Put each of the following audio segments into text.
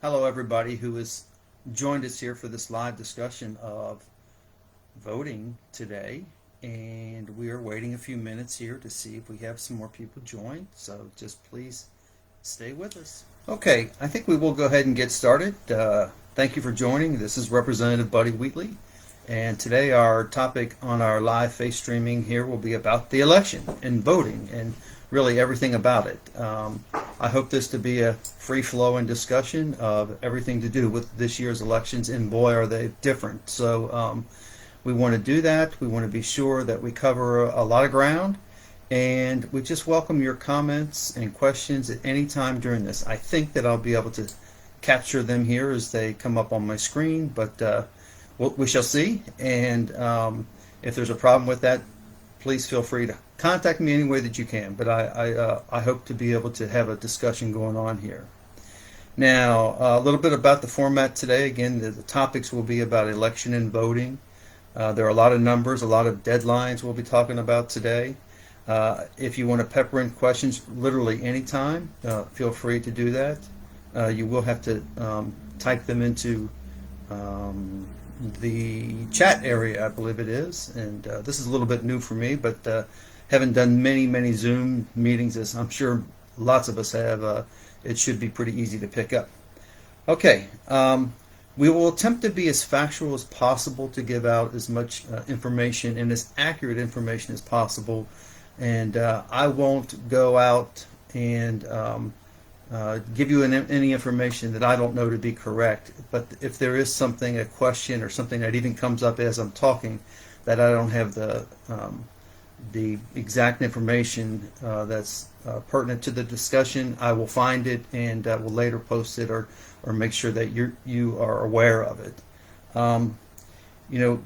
Hello, everybody who has joined us here for this live discussion of voting today. And we are waiting a few minutes here to see if we have some more people join. So just please stay with us. Okay, I think we will go ahead and get started. Thank you for joining. This is Representative Buddy Wheatley. And today our topic on our live face streaming here will be about the election and voting and really everything about it. I hope this to be a free-flowing discussion of everything to do with this year's elections, and boy, are they different. So we want to do that. We want to be sure that we cover a lot of ground, and we just welcome your comments and questions at any time during this. I think that I'll be able to capture them here as they come up on my screen, but we shall see. And if there's a problem with that, please feel free to contact me any way that you can. But I hope to be able to have a discussion going on here. Now, a little bit about the format today. Again, the topics will be about election and voting. There are a lot of numbers, a lot of deadlines we'll be talking about today. If you want to pepper in questions literally anytime, feel free to do that. You will have to type them into the chat area, I believe it is. And this is a little bit new for me, but haven't done many Zoom meetings, as I'm sure lots of us have. It should be pretty easy to pick up. Okay, we will attempt to be as factual as possible to give out as much information and as accurate information as possible. And I won't go out and give you any information that I don't know to be correct. But if there is something, a question or something that even comes up as I'm talking, that I don't have the exact information that's pertinent to the discussion, I will find it and will later post it or make sure that you are aware of it.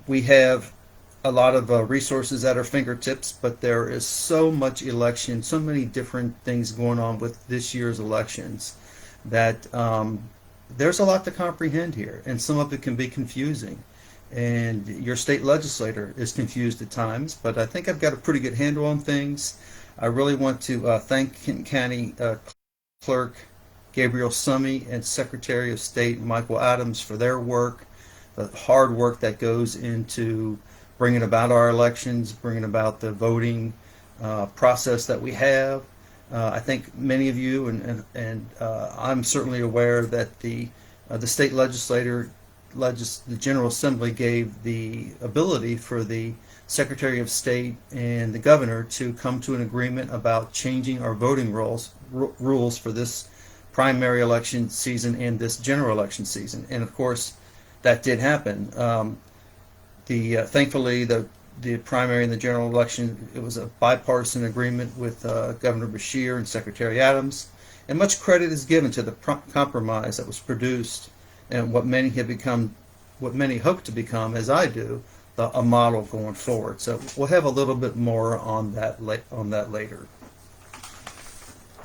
We have a lot of resources at our fingertips, but there is so much election, so many different things going on with this year's elections that there's a lot to comprehend here, and some of it can be confusing. And your state legislator is confused at times, but I think I've got a pretty good handle on things. I really want to thank Kenton County Clerk Gabriel Summey and Secretary of State Michael Adams for their work, the hard work that goes into bringing about our elections, bringing about the voting process that we have. I think many of you, and I'm certainly aware that the state legislator, the General Assembly gave the ability for the Secretary of State and the Governor to come to an agreement about changing our voting rules for this primary election season and this general election season. And of course, that did happen. Thankfully, the primary and the general election, it was a bipartisan agreement with Governor Beshear and Secretary Adams, and much credit is given to the compromise that was produced and what many hope to become, as I do, a model going forward. So we'll have a little bit more on that later.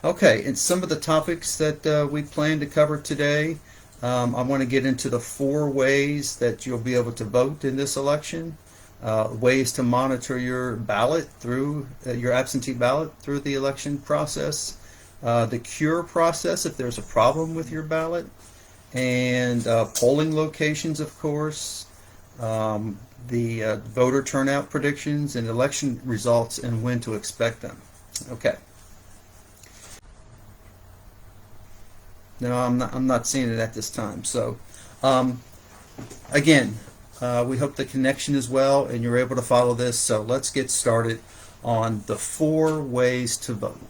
Okay, and some of the topics that we plan to cover today. I want to get into the 4 ways that you'll be able to vote in this election, ways to monitor your ballot through your absentee ballot through the election process, the cure process if there's a problem with your ballot, and polling locations, of course, the voter turnout predictions and election results and when to expect them. Okay. No, I'm not seeing it at this time. So, again, we hope the connection is well and you're able to follow this. So let's get started on the 4 ways to vote.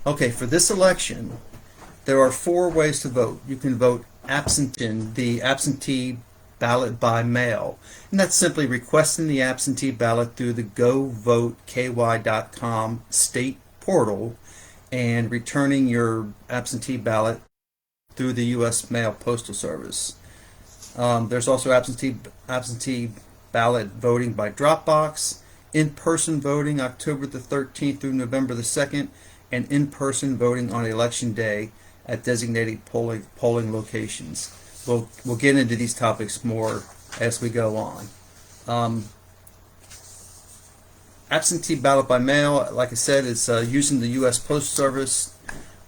Okay, for this election, there are 4 ways to vote. You can vote the absentee ballot by mail, and that's simply requesting the absentee ballot through the govoteky.com state portal and returning your absentee ballot through the U.S. Mail Postal Service. There's also absentee ballot voting by Dropbox, in-person voting October the 13th through November the 2nd, and in-person voting on Election Day at designated polling locations. We'll get into these topics more as we go on. Absentee ballot by mail, like I said, is using the U.S. Postal Service.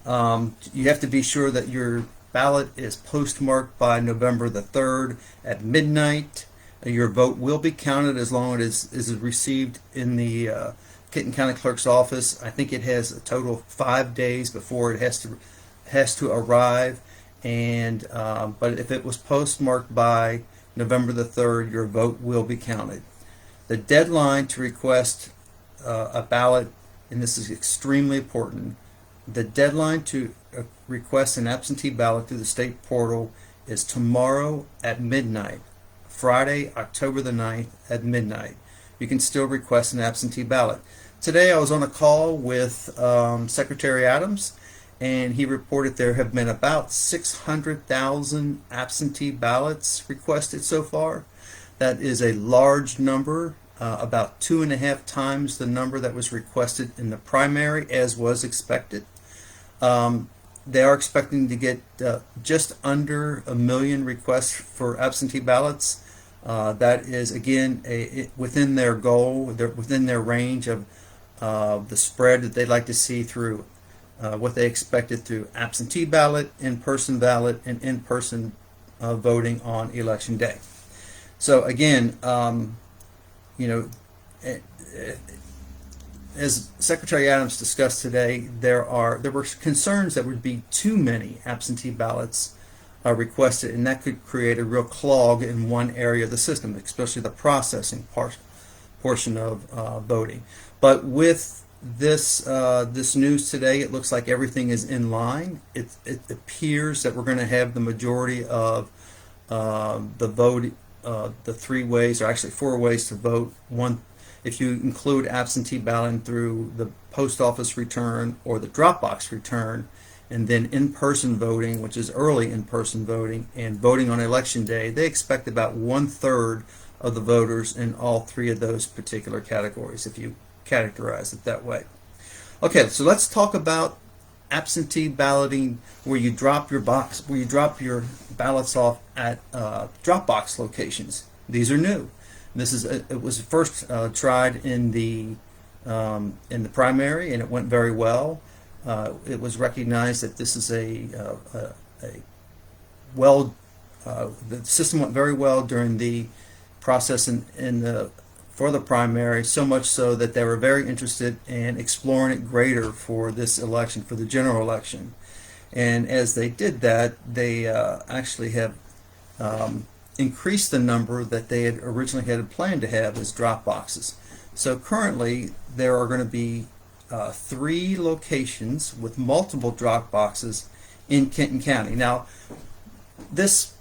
You have to be sure that your ballot is postmarked by November the 3rd at midnight, your vote will be counted as long as it is received in the Kenton County Clerk's office. I think it has a total of 5 days before it has to arrive. And but if it was postmarked by November the 3rd, your vote will be counted. The deadline to request a ballot, and this is extremely important, the deadline to request an absentee ballot through the state portal is tomorrow at midnight, Friday, October the 9th at midnight. You can still request an absentee ballot. Today I was on a call with Secretary Adams, and he reported there have been about 600,000 absentee ballots requested so far. That is a large number, about 2.5 times the number that was requested in the primary, as was expected. They are expecting to get just under 1 million requests for absentee ballots. That is, again, within their goal, within their range of the spread that they'd like to see through what they expected through absentee ballot, in-person ballot, and in-person voting on election day. So again, as Secretary Adams discussed today, there were concerns that would be too many absentee ballots requested, and that could create a real clog in one area of the system, especially the processing portion of voting. But with this news today, it looks like everything is in line. It appears that we're going to have the majority of the vote, the 3 ways, or actually 4 ways to vote. One, if you include absentee balloting through the post office return or the drop box return, and then in-person voting, which is early in-person voting, and voting on election day, they expect about 1/3 of the voters in all 3 of those particular categories, if you categorize it that way. Okay, so let's talk about absentee balloting, where you drop your ballots off at drop box locations. These are new. It was first tried in the primary, and it went very well. It was recognized that this is the system went very well during the process for the primary, so much so that they were very interested in exploring it greater for this election, for the general election. And as they did that, they actually have increased the number that they had originally had planned to have as drop boxes. So currently there are going to be 3 locations with multiple drop boxes in Kenton County. Now, this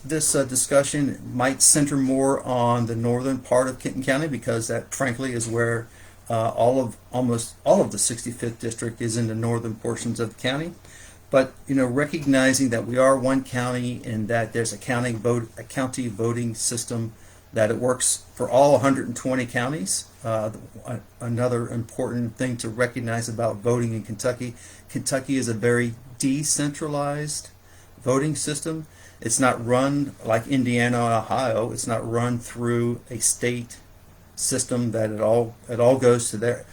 discussion might center more on the northern part of Kenton County, because that, frankly, is where almost all of the 65th district is in the northern portions of the county. But recognizing that we are one county and that there's a county voting system, that it works for all 120 counties. Another important thing to recognize about voting in Kentucky: Kentucky is a very decentralized voting system. It's not run like Indiana and Ohio. It's not run through a state system that it all goes to there.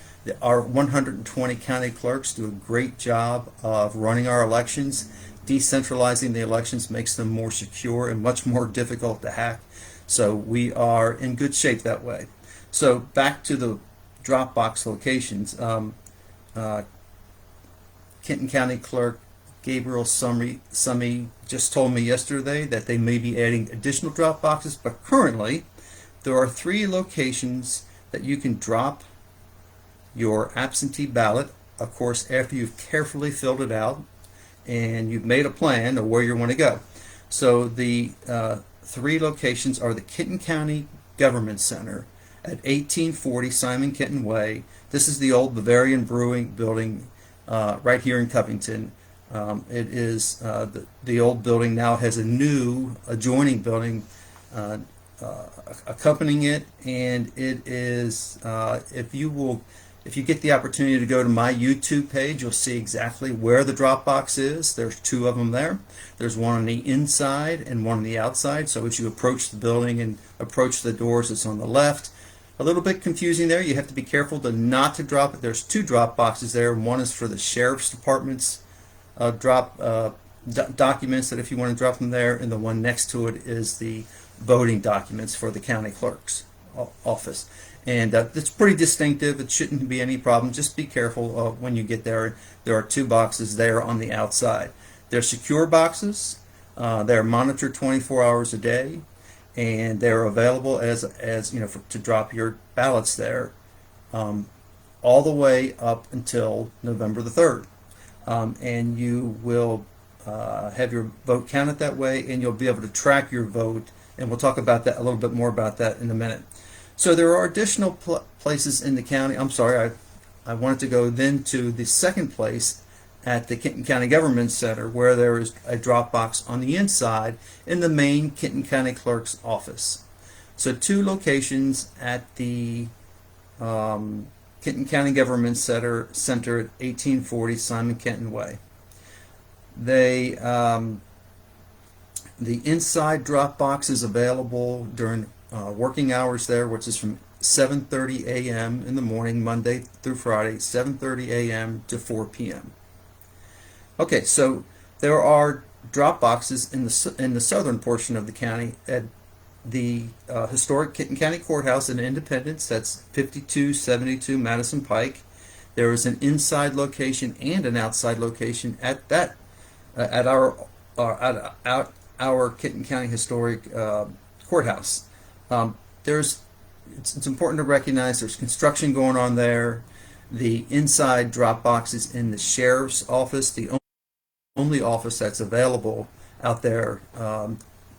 Our 120 county clerks do a great job of running our elections. Decentralizing the elections makes them more secure and much more difficult to hack. So we are in good shape that way. So back to the drop box locations. Kenton County Clerk Gabriel Summy just told me yesterday that they may be adding additional drop boxes, but currently there are 3 locations that you can drop your absentee ballot, of course, after you've carefully filled it out and you've made a plan of where you want to go. So the 3 locations are the Kenton County Government Center at 1840 Simon Kenton Way. This is the old Bavarian Brewing building right here in Covington. It is the old building now has a new adjoining building accompanying it, and it is if you get the opportunity to go to my YouTube page, you'll see exactly where the drop box is. There's 2 of them there. There's one on the inside and one on the outside. So as you approach the building and approach the doors, it's on the left. A little bit confusing there. You have to be careful not to drop it. There's 2 drop boxes there. One is for the sheriff's department's documents that if you want to drop them there, and the one next to it is the voting documents for the county clerk's office. And it's pretty distinctive. It shouldn't be any problem. Just be careful when you get there. There are two boxes there on the outside. They're secure boxes. They're monitored 24 hours a day, and they're available as you know to drop your ballots there, all the way up until November the 3rd. And you will have your vote counted that way, and you'll be able to track your vote. And we'll talk about that a little bit more about that in a minute. So there are additional places in the county. I'm sorry, I wanted to go then to the second place at the Kenton County Government Center, where there is a drop box on the inside in the main Kenton County Clerk's office. So two locations at the Kenton County Government Center at 1840 Simon Kenton Way. They the inside drop box is available during working hours there, which is from 7:30 a.m. in the morning, Monday through Friday, 7:30 a.m. to 4 p.m. Okay, so there are drop boxes in the southern portion of the county at the historic Kenton County Courthouse in Independence. That's 5272 Madison Pike. There is an inside location and an outside location at that at our Kenton County Historic Courthouse. It's important to recognize there's construction going on there. The inside drop box is in the sheriff's office, the only office that's available out there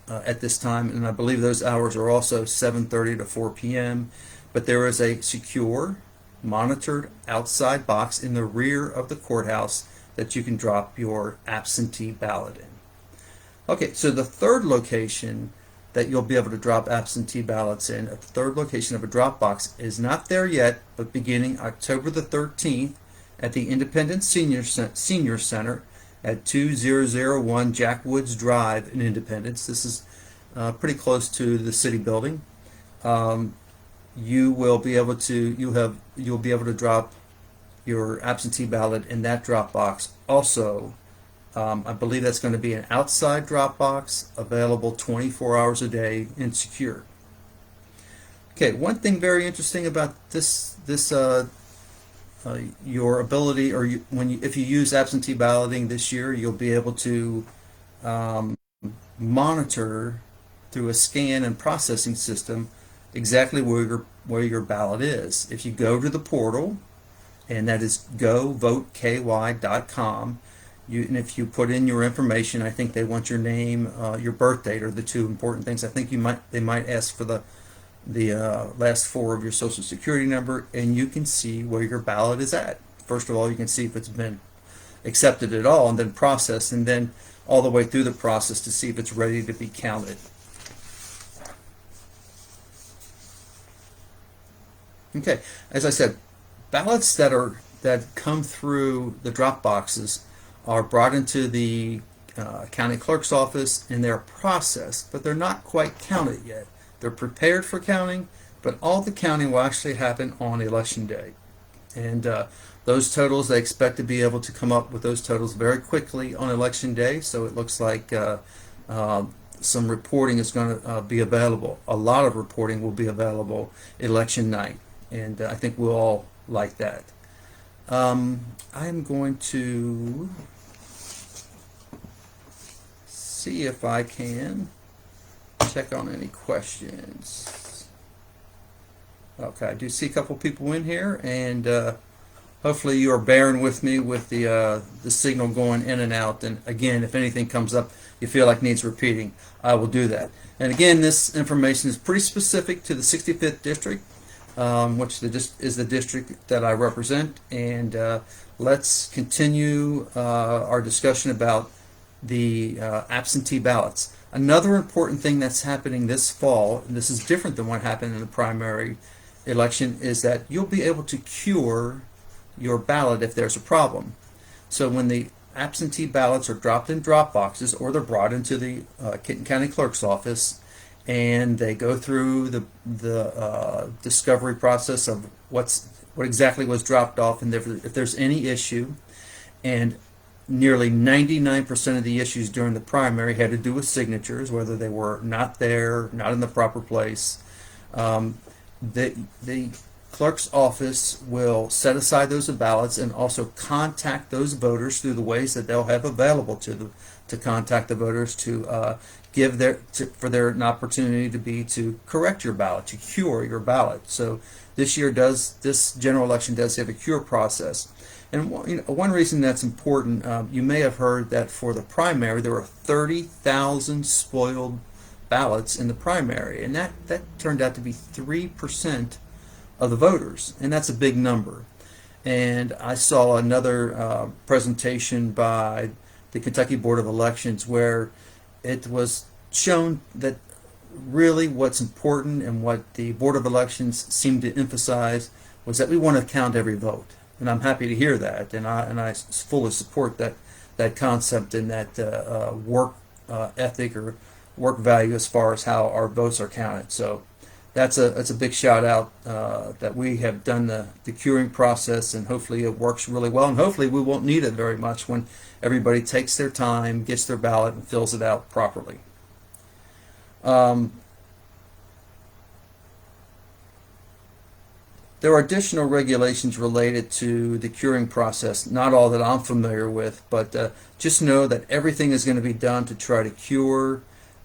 at this time, and I believe those hours are also 7:30 to 4 p.m. But there is a secure, monitored outside box in the rear of the courthouse that you can drop your absentee ballot in. Okay, so the third location that you'll be able to drop absentee ballots in, a third location of a drop box, is not there yet, but beginning October the 13th at the Independence Senior Center at 2001 Jack Woods Drive in Independence. This is pretty close to the city building. You will be able to you'll be able to drop your absentee ballot in that drop box. Also, I believe that's going to be an outside drop box available 24 hours a day and secure. Okay, one thing very interesting about this your ability, or if you use absentee balloting this year, you'll be able to monitor through a scan and processing system exactly where your ballot is. If you go to the portal, and that is govoteky.com, and if you put in your information, I think they want your name, your birth date are the two important things. I think they might ask for the last four of your social security number, and you can see where your ballot is at. First of all, you can see if it's been accepted at all, and then processed, and then all the way through the process to see if it's ready to be counted. Okay, as I said, ballots that come through the drop boxes are brought into the county clerk's office, and they're processed, but they're not quite counted yet. They're prepared for counting, but all the counting will actually happen on election day. And those totals, they expect to be able to come up with those totals very quickly on election day, so it looks like some reporting is going to be available. A lot of reporting will be available election night, and I think we'll all like that. I'm going to see if I can check on any questions. Okay, I do see a couple people in here, and hopefully you are bearing with me with the signal going in and out. And again, if anything comes up you feel like needs repeating, I will do that. And again, this information is pretty specific to the 65th district, which is the district that I represent. And let's continue our discussion about the absentee ballots. Another important thing that's happening this fall, and this is different than what happened in the primary election, is that you'll be able to cure your ballot if there's a problem. So when the absentee ballots are dropped in drop boxes, or they're brought into the Kenton County Clerk's office, and they go through the discovery process of what exactly was dropped off, and if there's any issue, and nearly 99% of the issues during the primary had to do with signatures, whether they were not there, not in the proper place. Um, the clerk's office will set aside those ballots and also contact those voters through the ways that they'll have available to them to contact the voters to give for their an opportunity to correct your ballot, to cure your ballot. So this general election does have a cure process. And one reason that's important, you may have heard that for the primary there were 30,000 spoiled ballots in the primary, and that turned out to be 3% of the voters, and that's a big number. And I saw another presentation by the Kentucky Board of Elections where it was shown that really what's important and what the Board of Elections seemed to emphasize was that we want to count every vote. And I'm happy to hear that, and I fully support that concept and that work ethic or work value as far as how our votes are counted. So that's a big shout out that we have done the curing process, and hopefully it works really well, and hopefully we won't need it very much when everybody takes their time, gets their ballot, and fills it out properly. There are additional regulations related to the curing process, not all that I'm familiar with, but just know that everything is going to be done to try to cure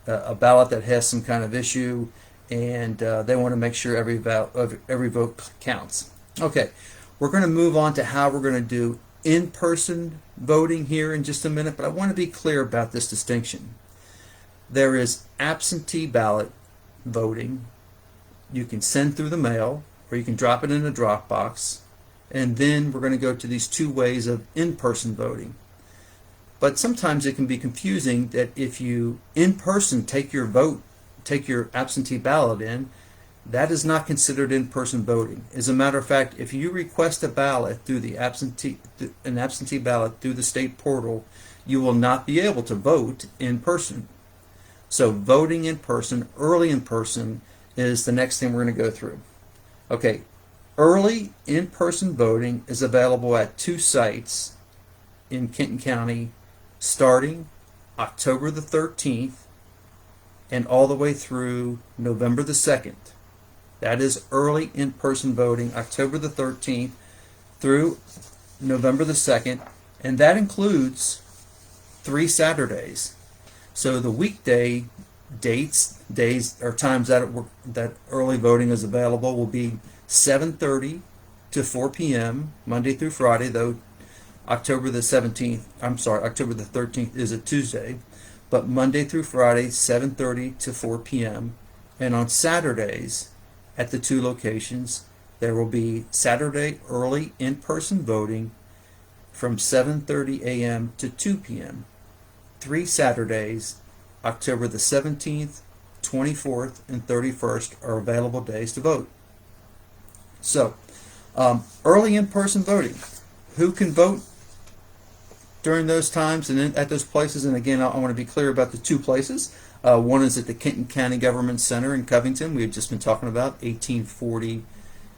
a ballot that has some kind of issue, and they want to make sure every vote counts. Okay, we're going to move on to how we're going to do in-person voting here in just a minute, but I want to be clear about this distinction. There is absentee ballot voting. You can send through the mail, or you can drop it in a drop box, and then we're going to go to these two ways of in-person voting. But sometimes it can be confusing that if you in person take your absentee ballot in, that is not considered in-person voting. As a matter of fact, if you request a ballot through an absentee ballot through the state portal, you will not be able to vote in person. So voting in person, early in person, is the next thing we're going to go through. Okay, early in-person voting is available at two sites in Kenton County starting October the 13th and all the way through November the 2nd. That is early in-person voting, October the 13th through November the 2nd, and that includes 3 Saturdays. So the weekday days or times that early voting is available will be 7:30 to 4 p.m. Monday through Friday, though October the 13th is a Tuesday, but Monday through Friday, 7:30 to 4 p.m. And on Saturdays at the two locations, there will be Saturday early in-person voting from 7:30 a.m. to 2 p.m. 3 Saturdays, October the 17th, 24th, and 31st are available days to vote. So, early in-person voting. Who can vote during those times and at those places? And again, I want to be clear about the two places. One is at the Kenton County Government Center in Covington. We had just been talking about 1840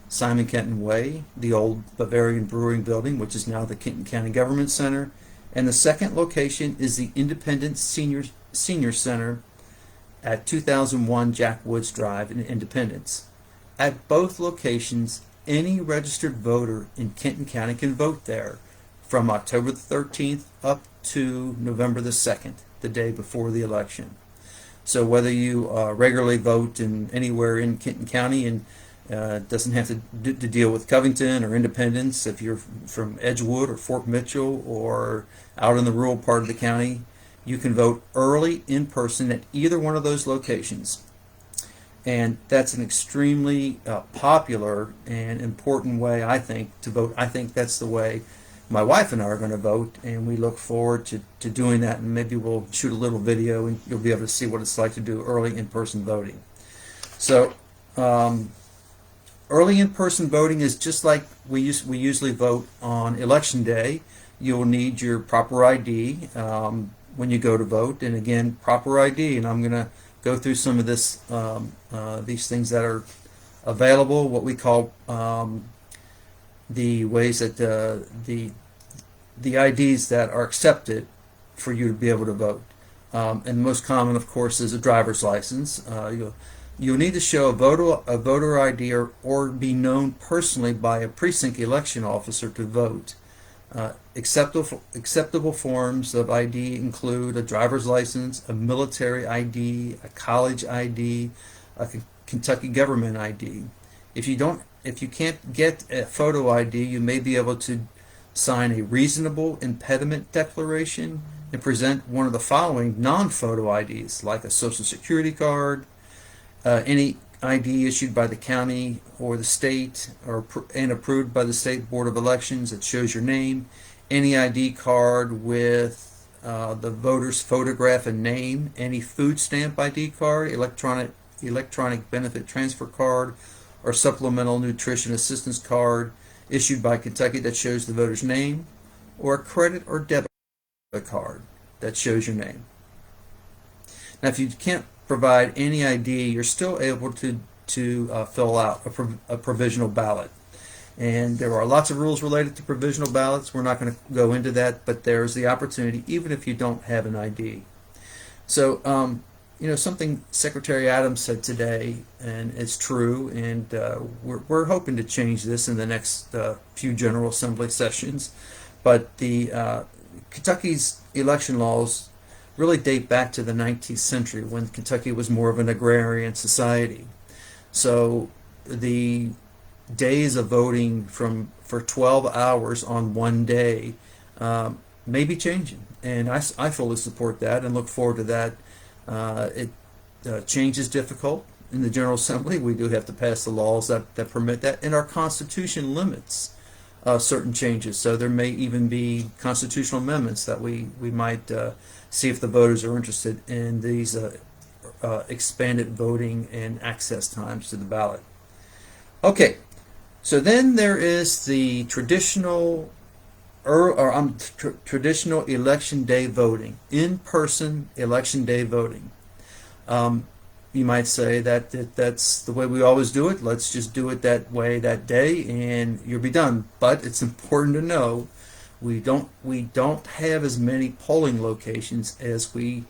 Simon Kenton Way, the old Bavarian Brewing Building, which is now the Kenton County Government Center. And the second location is the Independence Senior Center at 2001 Jack Woods Drive in Independence. At both locations, any registered voter in Kenton County can vote there from October the 13th up to November the 2nd, the day before the election. So whether you regularly vote anywhere in Kenton County and doesn't have to deal with Covington or Independence, if you're from Edgewood or Fort Mitchell or out in the rural part of the county, you can vote early in person at either one of those locations. And that's an extremely popular and important way, I think, to vote. I think that's the way my wife and I are going to vote, and we look forward to doing that, and maybe we'll shoot a little video and you'll be able to see what it's like to do early in-person voting. So early in-person voting is just like we usually vote on election day. You'll need your proper ID when you go to vote, and again, proper ID, and I'm going to go through some of these things that are available, what we call the ways that the the IDs that are accepted for you to be able to vote. And the most common, of course, is a driver's license. You'll need to show a voter ID or be known personally by a precinct election officer to vote. Acceptable forms of ID include a driver's license, a military ID, a college ID, a Kentucky government ID. If you can't get a photo ID, you may be able to sign a reasonable impediment declaration and present one of the following non-photo IDs, like a Social Security card, any ID issued by the county or the state and approved by the State Board of Elections that shows your name, any ID card with the voter's photograph and name, any food stamp ID card, electronic benefit transfer card, or supplemental nutrition assistance card issued by Kentucky that shows the voter's name, or a credit or debit card that shows your name. Now, if you can't provide any ID, you're still able to fill out a provisional ballot. And there are lots of rules related to provisional ballots. We're not going to go into that, but there's the opportunity, even if you don't have an ID. So, something Secretary Adams said today, and it's true, and we're hoping to change this in the next few General Assembly sessions. But the Kentucky's election laws really date back to the 19th century when Kentucky was more of an agrarian society. So the days of voting for 12 hours on one day may be changing, and I fully support that and look forward to that. Change is difficult in the General Assembly. We do have to pass the laws that permit that, and our Constitution limits certain changes. So there may even be constitutional amendments that we might see if the voters are interested in these expanded voting and access times to the ballot. Okay, so then there is the traditional traditional election day voting, in-person election day voting. You might say that's the way we always do it. Let's just do it that way that day, and you'll be done. But it's important to know we don't have as many polling locations as we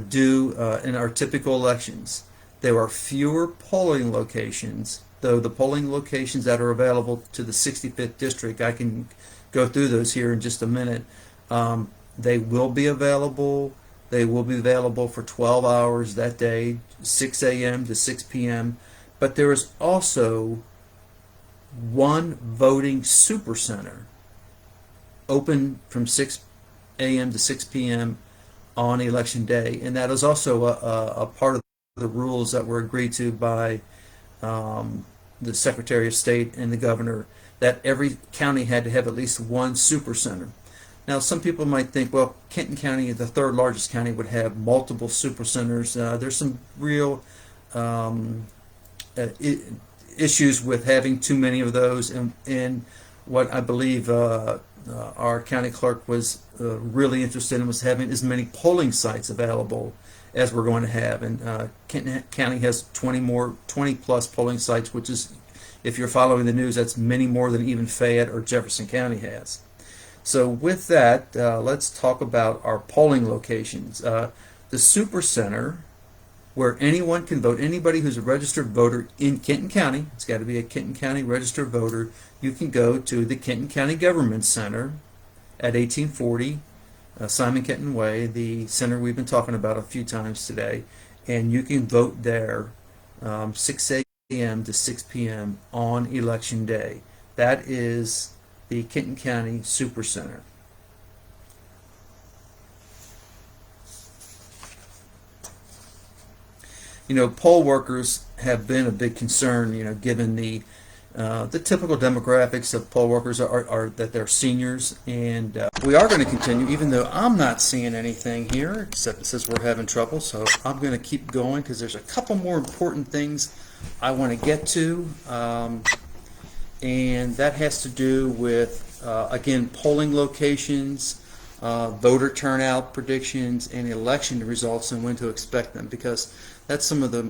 do in our typical elections. There are fewer polling locations, though the polling locations that are available to the 65th district, I can go through those here in just a minute. They will be available. They will be available for 12 hours that day, 6 a.m. to 6 p.m. But there is also one voting supercenter open from 6 a.m. to 6 p.m. on election day, and that is also a part of the rules that were agreed to by the Secretary of State and the governor, that every county had to have at least one supercenter. Now, some people might think, well, Kenton County, the third largest county, would have multiple supercenters. There's some real issues with having too many of those, and what I believe our county clerk was really interested in was having as many polling sites available as we're going to have. And Kenton County has 20 plus polling sites, which is, if you're following the news, that's many more than even Fayette or Jefferson County has. So with that, let's talk about our polling locations. The Super Center, where anyone can vote, anybody who's a registered voter in Kenton County, it's got to be a Kenton County registered voter, you can go to the Kenton County Government Center at 1840 Simon Kenton Way, the center we've been talking about a few times today, and you can vote there 6 a.m. to 6 p.m. on Election Day. That is the Kenton County Super Center. Poll workers have been a big concern, given the typical demographics of poll workers are that they're seniors, and we are going to continue, even though I'm not seeing anything here, except it says we're having trouble, so I'm going to keep going because there's a couple more important things I want to get to, and that has to do with, again, polling locations, voter turnout predictions, and election results and when to expect them, because that's some of the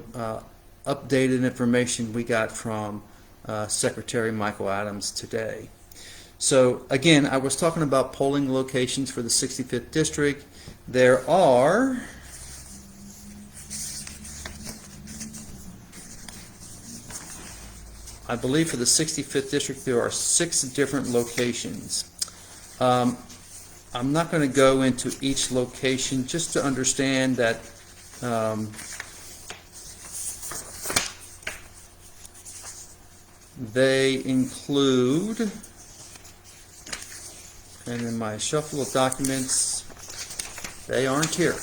updated information we got from Secretary Michael Adams today. So again, I was talking about polling locations for the 65th district. There are I believe for the 65th district there are 6 different locations. I'm not going to go into each location, just to understand that they include, and in my shuffle of documents, they aren't here.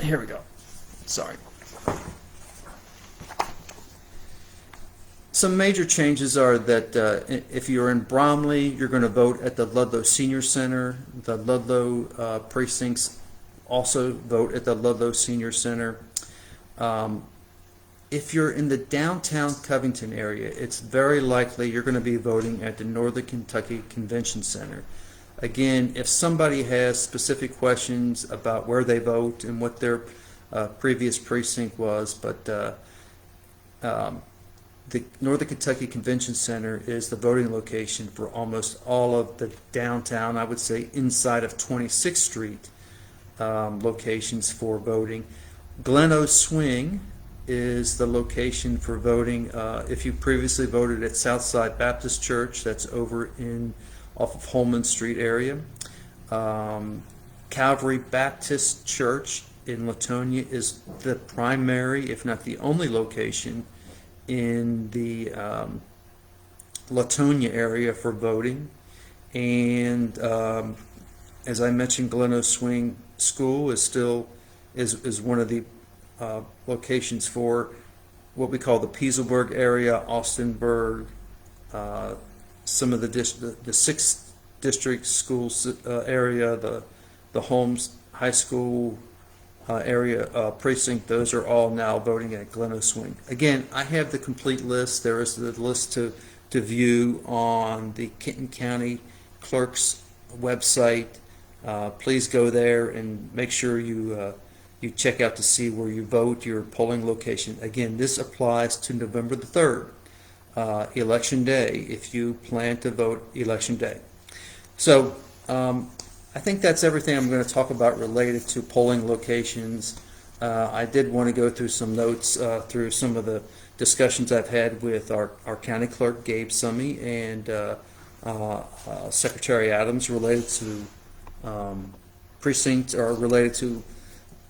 Here we go. Sorry. Some major changes are that if you're in Bromley, you're going to vote at the Ludlow Senior Center. The Ludlow precincts also vote at the Ludlow Senior Center. If you're in the downtown Covington area, it's very likely you're going to be voting at the Northern Kentucky Convention Center. Again, if somebody has specific questions about where they vote and what their previous precinct was, but the Northern Kentucky Convention Center is the voting location for almost all of the downtown, I would say inside of 26th Street locations for voting. Gleno Swing is the location for voting. If you previously voted at Southside Baptist Church, that's over off of Holman Street area. Calvary Baptist Church in Latonia is the primary, if not the only location in the Latonia area for voting. And as I mentioned, Gleno Swing School is still is one of the locations for what we call the Pieselburg area, Austinburg, some of the 6th district schools area, the Holmes High School area precinct. Those are all now voting at Gleno Swing. Again, I have the complete list. There is the list to view on the Kenton County Clerk's website. Please go there and make sure you check out to see where you vote, your polling location. Again, this applies to November the 3rd, Election Day, if you plan to vote Election Day. So I think that's everything I'm going to talk about related to polling locations. I did want to go through some notes through some of the discussions I've had with our county clerk, Gabe Summey, and Secretary Adams related to precincts, or related to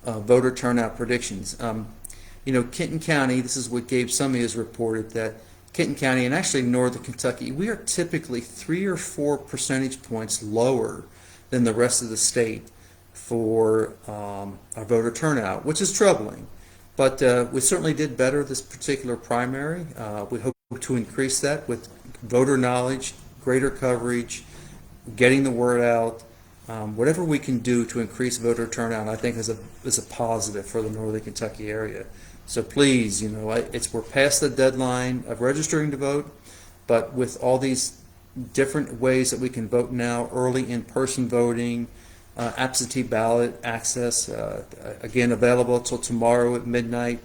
voter turnout predictions. Kenton County, this is what Gabe Summey has reported, that Kenton County and actually Northern Kentucky, we are typically 3 or 4 percentage points lower than the rest of the state for our voter turnout, which is troubling. But we certainly did better this particular primary. We hope to increase that with voter knowledge, greater coverage, getting the word out. Whatever we can do to increase voter turnout, I think is a positive for the Northern Kentucky area. So please, we're past the deadline of registering to vote, but with all these different ways that we can vote now, early in-person voting, absentee ballot access, again available until tomorrow at midnight.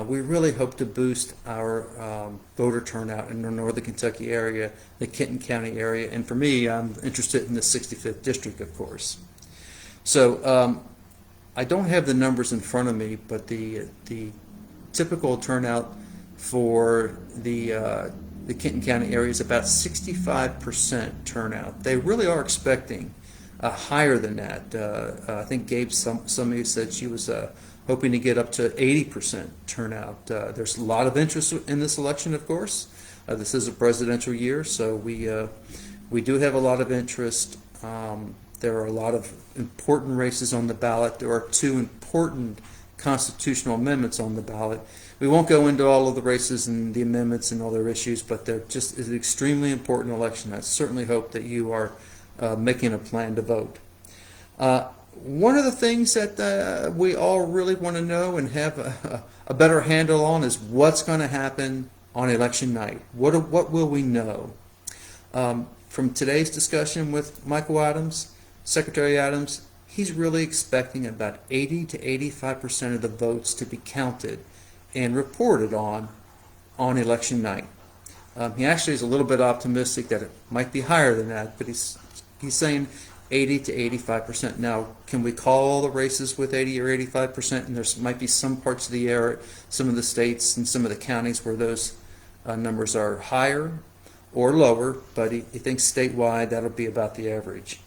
We really hope to boost our voter turnout in the Northern Kentucky area, the Kenton County area, and for me, I'm interested in the 65th district, of course. So I don't have the numbers in front of me, but the typical turnout for the Kenton County area is about 65% turnout. They really are expecting higher than that. I think Gabe, somebody said she was hoping to get up to 80% turnout. There's a lot of interest in this election, of course. This is a presidential year, so we do have a lot of interest. There are a lot of important races on the ballot. There are 2 important constitutional amendments on the ballot. We won't go into all of the races and the amendments and all their issues, but they're just an extremely important election. I certainly hope that you are making a plan to vote. One of the things that we all really want to know and have a better handle on is what's going to happen on election night. What will we know? From today's discussion with Michael Adams, Secretary Adams, he's really expecting about 80 to 85% of the votes to be counted and reported on election night. He actually is a little bit optimistic that it might be higher than that, but he's saying 80 to 85%. Now, can we call all the races with 80 or 85%? And there's might be some parts of the area, some of the states and some of the counties where those numbers are higher or lower, but he thinks statewide that'll be about the average.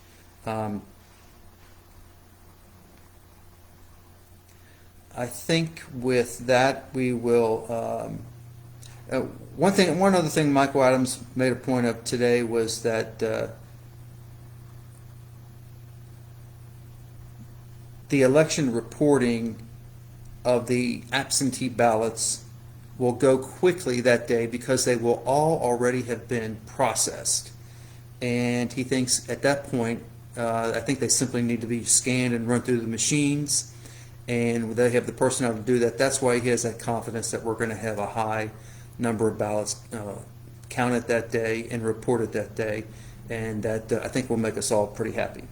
I think with that we will. One other thing Michael Adams made a point of today was that the election reporting of the absentee ballots will go quickly that day because they will all already have been processed. And he thinks at that point, I think they simply need to be scanned and run through the machines, and they have the personnel to do that. That's why he has that confidence that we're going to have a high number of ballots counted that day and reported that day, and that I think will make us all pretty happy.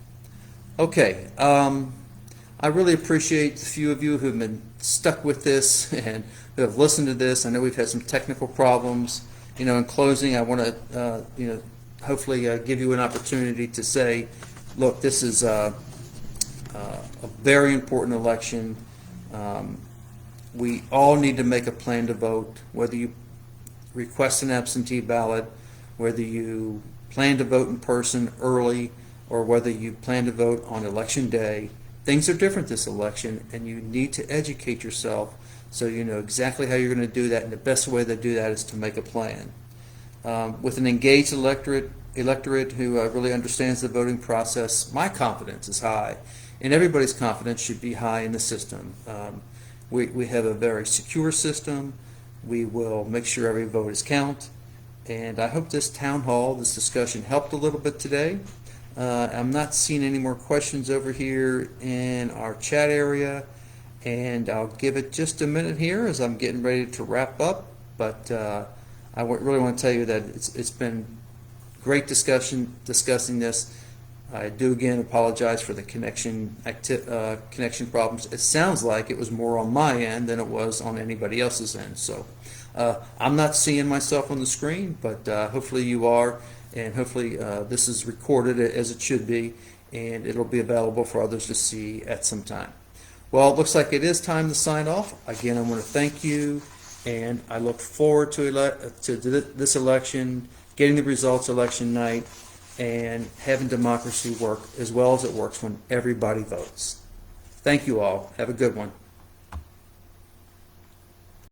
Okay, I really appreciate the few of you who have been stuck with this and who have listened to this. I know we've had some technical problems. In closing, I want to, hopefully give you an opportunity to say, look, this is a very important election. We all need to make a plan to vote, whether you request an absentee ballot, whether you plan to vote in person early, or whether you plan to vote on election day. Things are different this election, and you need to educate yourself so you know exactly how you're going to do that, and the best way to do that is to make a plan. With an engaged electorate who really understands the voting process, my confidence is high, and everybody's confidence should be high in the system. We have a very secure system. We will make sure every vote is counted, and I hope this town hall, this discussion helped a little bit today. I'm not seeing any more questions over here in our chat area, and I'll give it just a minute here as I'm getting ready to wrap up, but I really want to tell you that it's been great discussion discussing this. I do again apologize for the connection problems. It sounds like it was more on my end than it was on anybody else's end. So I'm not seeing myself on the screen, but hopefully you are, and hopefully this is recorded as it should be, and it'll be available for others to see at some time. Well, it looks like it is time to sign off. Again, I want to thank you, and I look forward to this election, getting the results election night, and having democracy work as well as it works when everybody votes. Thank you all. Have a good one.